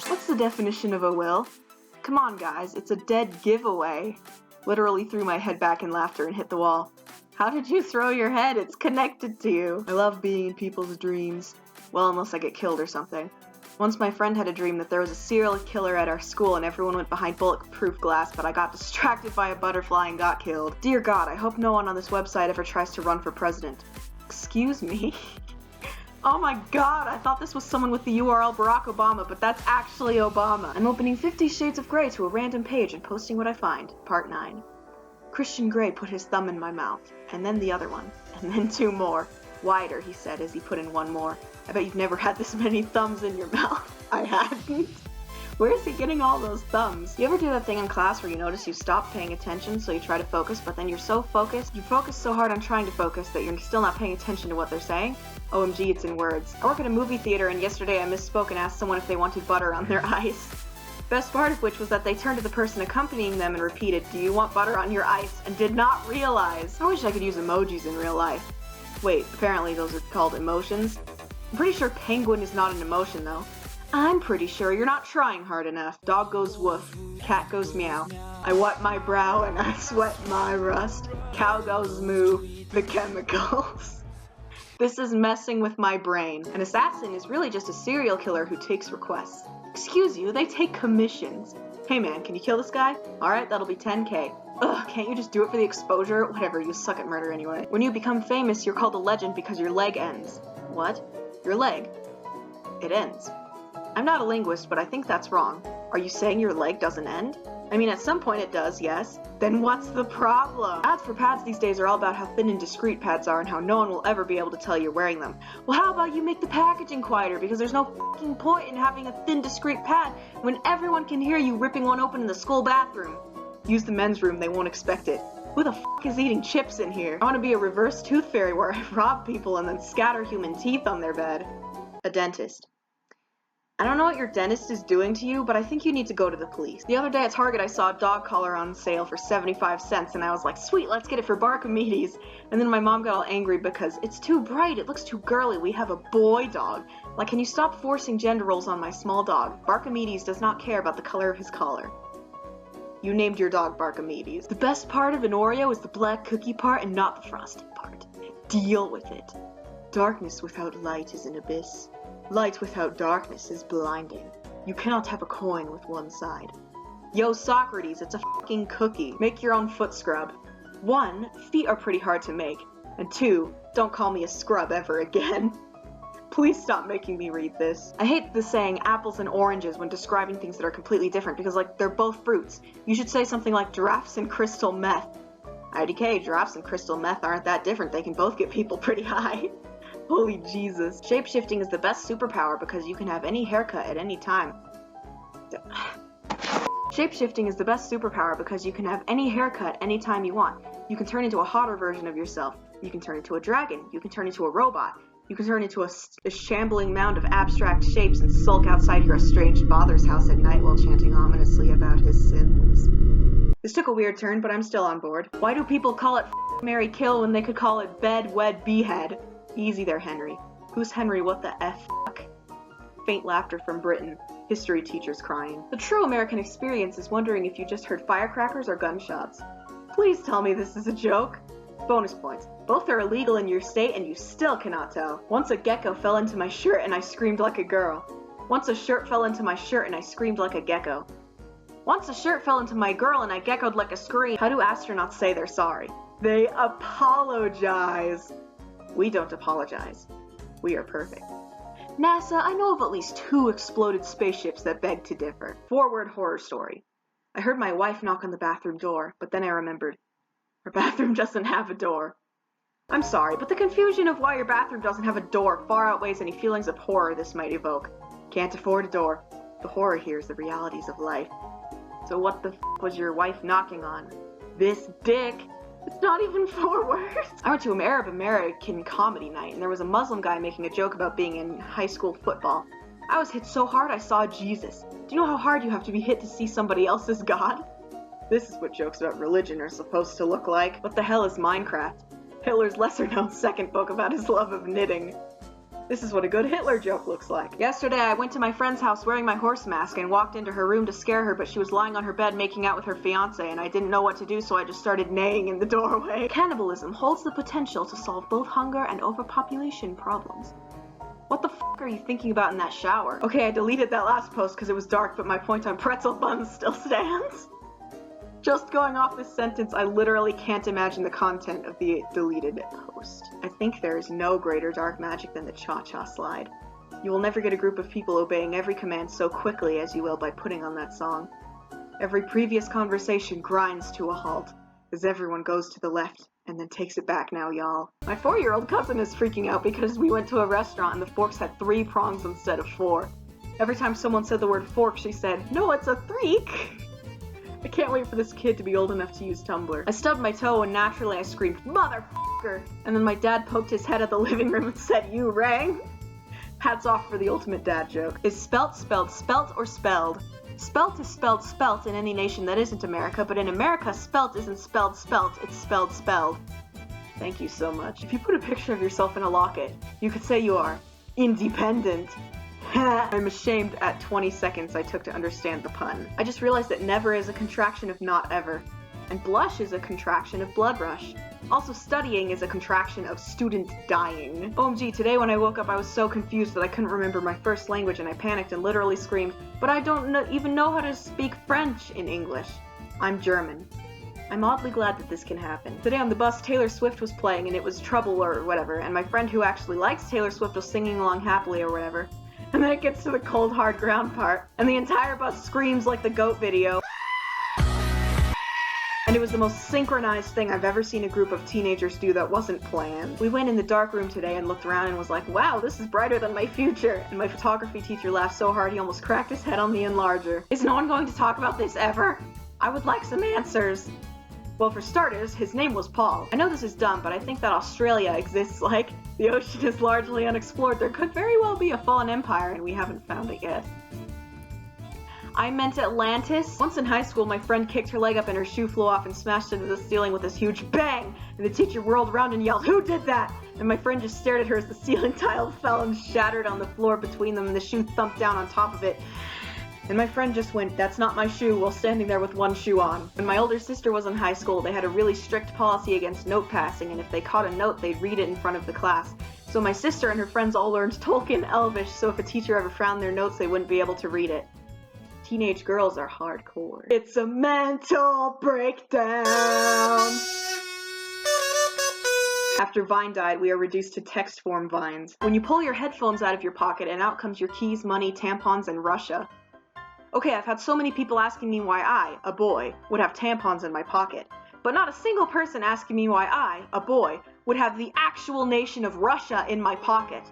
What's the definition of a will? Come on, guys, it's a dead giveaway. Literally threw my head back in laughter and hit the wall. How did you throw your head? It's connected to you. I love being in people's dreams. Well, unless I get killed or something. Once my friend had a dream that there was a serial killer at our school and everyone went behind bulletproof glass, but I got distracted by a butterfly and got killed. Dear God, I hope no one on this website ever tries to run for president. Excuse me? Oh my God, I thought this was someone with the URL Barack Obama, but that's actually Obama. I'm opening 50 Shades of Grey to a random page and posting what I find. Part 9. Christian Grey put his thumb in my mouth, and then the other one, and then 2 more. Wider, he said as he put in 1 more. I bet you've never had this many thumbs in your mouth. I hadn't. Where is he getting all those thumbs? You ever do that thing in class where you notice you stop paying attention, so you try to focus, but then you're so focused, you focus so hard on trying to focus that you're still not paying attention to what they're saying? OMG, it's in words. I work at a movie theater, and yesterday I misspoke and asked someone if they wanted butter on their ice. Best part of which was that they turned to the person accompanying them and repeated, "Do you want butter on your ice?" and did not realize. I wish I could use emojis in real life. Wait, apparently those are called emotions? I'm pretty sure penguin is not an emotion though. I'm pretty sure you're not trying hard enough. Dog goes woof, cat goes meow. I wet my brow and I sweat my rust. Cow goes moo, the chemicals. This is messing with my brain. An assassin is really just a serial killer who takes requests. Excuse you, they take commissions. Hey man, can you kill this guy? Alright, that'll be 10K. Ugh, can't you just do it for the exposure? Whatever, you suck at murder anyway. When you become famous, you're called a legend because your leg ends. What? Your leg? It ends. I'm not a linguist, but I think that's wrong. Are you saying your leg doesn't end? I mean, at some point it does, yes. Then what's the problem? Ads for pads these days are all about how thin and discreet pads are and how no one will ever be able to tell you're wearing them. Well, how about you make the packaging quieter, because there's no fucking point in having a thin, discreet pad when everyone can hear you ripping one open in the school bathroom. Use the men's room, they won't expect it. Who the f*** is eating chips in here? I want to be a reverse tooth fairy where I rob people and then scatter human teeth on their bed. A dentist. I don't know what your dentist is doing to you, but I think you need to go to the police. The other day at Target I saw a dog collar on sale for 75 cents and I was like, sweet, let's get it for Barkamedes. And then my mom got all angry because it's too bright, it looks too girly, we have a boy dog. Like, can you stop forcing gender roles on my small dog? Barkamedes does not care about the color of his collar. You named your dog Barkamedes. The best part of an Oreo is the black cookie part and not the frosting part. Deal with it. Darkness without light is an abyss. Light without darkness is blinding. You cannot have a coin with one side. Yo, Socrates, it's a fucking cookie. Make your own foot scrub. 1, feet are pretty hard to make. And 2, don't call me a scrub ever again. Please stop making me read this. I hate the saying apples and oranges when describing things that are completely different because, like, they're both fruits. You should say something like giraffes and crystal meth. IDK, giraffes and crystal meth aren't that different. They can both get people pretty high. Holy Jesus. Shapeshifting is the best superpower because you can have any haircut at any time. Shapeshifting is the best superpower because you can have any haircut anytime you want. You can turn into a hotter version of yourself. You can turn into a dragon. You can turn into a robot. You can turn into a shambling mound of abstract shapes and sulk outside your estranged father's house at night while chanting ominously about his sins. This took a weird turn, but I'm still on board. Why do people call it Marry Kill when they could call it Bed Wed Behead? Easy there, Henry. Who's Henry? What the F***? Faint laughter from Britain. History teachers crying. The true American experience is wondering if you just heard firecrackers or gunshots. Please tell me this is a joke. Bonus points. Both are illegal in your state and you still cannot tell. Once a gecko fell into my shirt and I screamed like a girl. Once a shirt fell into my shirt and I screamed like a gecko. Once a shirt fell into my girl and I geckoed like a scream. How do astronauts say they're sorry? They apologize. We don't apologize. We are perfect. NASA, I know of at least 2 exploded spaceships that beg to differ. Forward horror story. I heard my wife knock on the bathroom door, but then I remembered. Her bathroom doesn't have a door. I'm sorry, but the confusion of why your bathroom doesn't have a door far outweighs any feelings of horror this might evoke. Can't afford a door. The horror here is the realities of life. So what the f*** was your wife knocking on? This dick? It's not even 4 words. I went to an Arab American comedy night and there was a Muslim guy making a joke about being in high school football. I was hit so hard I saw Jesus. Do you know how hard you have to be hit to see somebody else's God? This is what jokes about religion are supposed to look like. What the hell is Minecraft? Hitler's lesser-known second book about his love of knitting. This is what a good Hitler joke looks like. Yesterday, I went to my friend's house wearing my horse mask and walked into her room to scare her, but she was lying on her bed making out with her fiancé, and I didn't know what to do, so I just started neighing in the doorway. Cannibalism holds the potential to solve both hunger and overpopulation problems. What the f*** are you thinking about in that shower? Okay, I deleted that last post because it was dark, but my point on pretzel buns still stands. Just going off this sentence, I literally can't imagine the content of the deleted post. I think there is no greater dark magic than the cha-cha slide. You will never get a group of people obeying every command so quickly as you will by putting on that song. Every previous conversation grinds to a halt, as everyone goes to the left and then takes it back now, y'all. My 4-year-old cousin is freaking out because we went to a restaurant and the forks had 3 prongs instead of 4. Every time someone said the word fork, she said, "No, it's a threek!" I can't wait for this kid to be old enough to use Tumblr. I stubbed my toe and naturally I screamed, "Motherfucker!" And then my dad poked his head at the living room and said, "You rang?" Hats off for the ultimate dad joke. Is spelt spelt or spelled? Spelt is spelt in any nation that isn't America, but in America, spelt isn't spelled, it's spelled. Thank you so much. If you put a picture of yourself in a locket, you could say you are independent. I'm ashamed at 20 seconds I took to understand the pun. I just realized that never is a contraction of not ever. And blush is a contraction of blood rush. Also, studying is a contraction of student dying. OMG, today when I woke up I was so confused that I couldn't remember my first language and I panicked and literally screamed, "But I don't even know how to speak French in English. I'm German." I'm oddly glad that this can happen. Today on the bus, Taylor Swift was playing and it was Trouble or whatever, and my friend who actually likes Taylor Swift was singing along happily or whatever. And then it gets to the cold hard ground part, and the entire bus screams like the goat video. And it was the most synchronized thing I've ever seen a group of teenagers do that wasn't planned. We went in the dark room today and looked around and was like, "Wow, this is brighter than my future." And my photography teacher laughed so hard he almost cracked his head on the enlarger. Is no one going to talk about this ever? I would like some answers. Well, for starters, his name was Paul. I know this is dumb, but I think that Australia exists like the ocean is largely unexplored. There could very well be a fallen empire and we haven't found it yet. I meant Atlantis. Once in high school, my friend kicked her leg up and her shoe flew off and smashed into the ceiling with this huge bang, and the teacher whirled around and yelled, "Who did that?" And my friend just stared at her as the ceiling tile fell and shattered on the floor between them and the shoe thumped down on top of it. And my friend just went, "That's not my shoe," while standing there with one shoe on. When my older sister was in high school, they had a really strict policy against note passing, and if they caught a note, they'd read it in front of the class. So my sister and her friends all learned Tolkien Elvish, so if a teacher ever found their notes, they wouldn't be able to read it. Teenage girls are hardcore. It's a mental breakdown. After Vine died, we are reduced to text form Vines. When you pull your headphones out of your pocket and out comes your keys, money, tampons, and Russia. Okay, I've had so many people asking me why I, a boy, would have tampons in my pocket, but not a single person asking me why I, a boy, would have the actual nation of Russia in my pocket.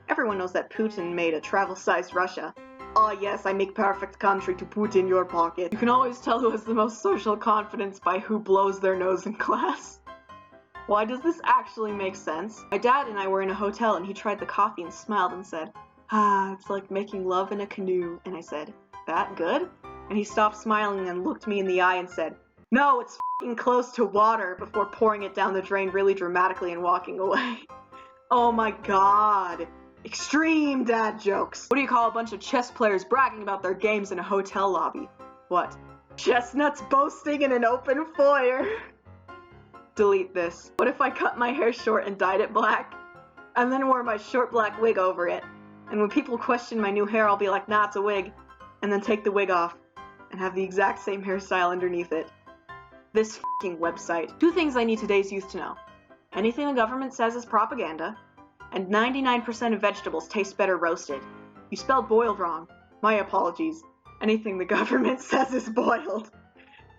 Everyone knows that Putin made a travel-sized Russia. Ah yes, I make perfect country to put in your pocket. You can always tell who has the most social confidence by who blows their nose in class. Why does this actually make sense? My dad and I were in a hotel and he tried the coffee and smiled and said, "Ah, it's like making love in a canoe." And I said, "That good?" And he stopped smiling and looked me in the eye and said, "No, it's f***ing close to water," before pouring it down the drain really dramatically and walking away. Oh my god. Extreme dad jokes. What do you call a bunch of chess players bragging about their games in a hotel lobby? What? Chestnuts boasting in an open foyer. Delete this. What if I cut my hair short and dyed it black? And then wore my short black wig over it. And when people question my new hair, I'll be like, "Nah, it's a wig." And then take the wig off and have the exact same hairstyle underneath it. This f***ing website. 2 things I need today's youth to know. Anything the government says is propaganda, and 99% of vegetables taste better roasted. You spelled boiled wrong. My apologies. Anything the government says is boiled.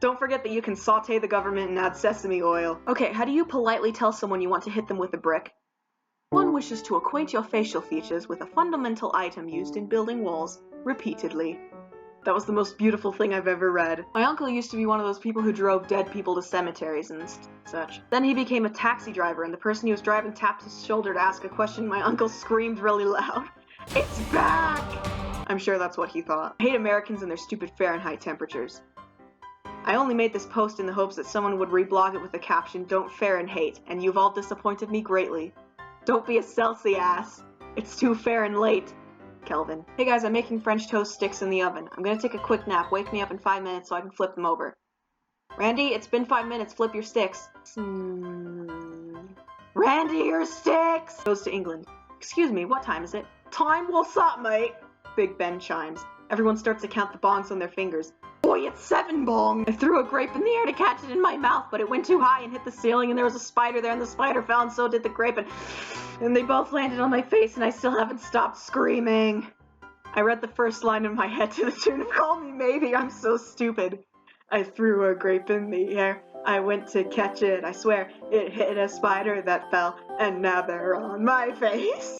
Don't forget that you can saute the government and add sesame oil. Okay, how do you politely tell someone you want to hit them with a brick? One wishes to acquaint your facial features with a fundamental item used in building walls, repeatedly. That was the most beautiful thing I've ever read. My uncle used to be one of those people who drove dead people to cemeteries and such. Then he became a taxi driver and the person he was driving tapped his shoulder to ask a question. My uncle screamed really loud, "It's back!" I'm sure that's what he thought. I hate Americans and their stupid Fahrenheit temperatures. I only made this post in the hopes that someone would reblog it with the caption, "Don't fair and hate," and you've all disappointed me greatly. Don't be a Celsi ass. It's too fair and late. Kelvin. Hey guys, I'm making French toast sticks in the oven. I'm gonna take a quick nap. Wake me up in 5 minutes so I can flip them over. Randy, it's been 5 minutes. Flip your sticks. Randy, your sticks! Goes to England. Excuse me, what time is it? Time? What's up, mate? Big Ben chimes. Everyone starts to count the bongs on their fingers. Boy, it's 7 bong! I threw a grape in the air to catch it in my mouth, but it went too high and hit the ceiling, and there was a spider there, and the spider fell, and so did the grape, and they both landed on my face, and I still haven't stopped screaming. I read the first line in my head to the tune of "Call Me Maybe, I'm so stupid." I threw a grape in the air. I went to catch it. I swear it hit a spider that fell, and now they're on my face.